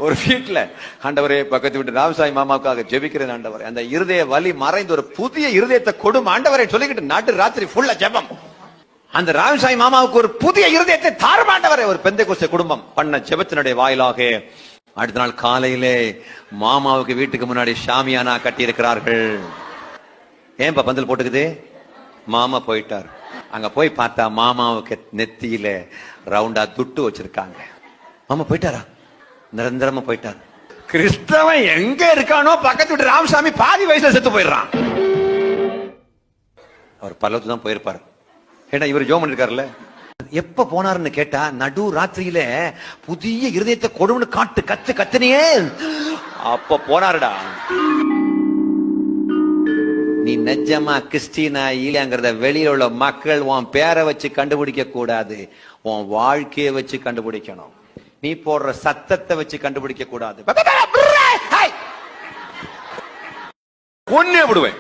ஒரு வீட்டுல ஆண்டவரே பக்கத்து வீட்டு ராமசாமி மாமாவுக்காக ஜெபிக்கிறேன் ஆண்டவரே, அந்த இருதய வலி மறைந்து ஒரு புதிய இருதயத்தை கொடும் ஆண்டவரை சொல்லிக்கிட்டு நடு ராத்திரி ஃபுல்லா ஜெபம். அந்த ராமசாமி மாமாவுக்கு ஒரு புதிய இருதயத்தை தாரமாண்டவரே. ஒரு பெந்தைக்கோஸ்தே குடும்பம் பண்ண ஜெபத்தினுடைய வாயிலாக அடுத்த நாள் காலையிலே மாமாவுக்கு வீட்டுக்கு முன்னாடி ஷாமியானா கட்டி இருக்கிறார்கள். ஏன்பா பந்தல் போட்டுக்குது? மாமா போயிட்டார். அங்க போய் பார்த்தா மாமாவுக்கு நெத்தியில ரவுண்டா துட்டு வச்சிருக்காங்க. மாமா போயிட்டாரா? நிரந்தரமா போயிட்டார். கிறிஸ்தவன் எங்க இருக்கானோ பக்கத்து வீட்டு ராமசாமி பாதி வயசுல செத்து போயிடுறான். அவர் பல்லவத்து தான் போயிருப்பாரு. ஏன்னா இவர் ஜோம் பண்ணிருக்காருல்ல. எப்ப போனாருன்னு கேட்டா நடு ராத்திரியில புதிய இருதயத்தை கொடுன்னு காட்டு கத்துனியே அப்ப போனாருடா. நீ நிஜமா கிறிஸ்டினா இல்லையாங்கிறத வெளியில உள்ள மக்கள் உன் பேரை வச்சு கண்டுபிடிக்க கூடாது, உன் வாழ்க்கையை வச்சு கண்டுபிடிக்கணும். நீ போடுற சத்தத்தை வச்சு கண்டுபிடிக்க கூடாது. கொன்னே விடுவேன்.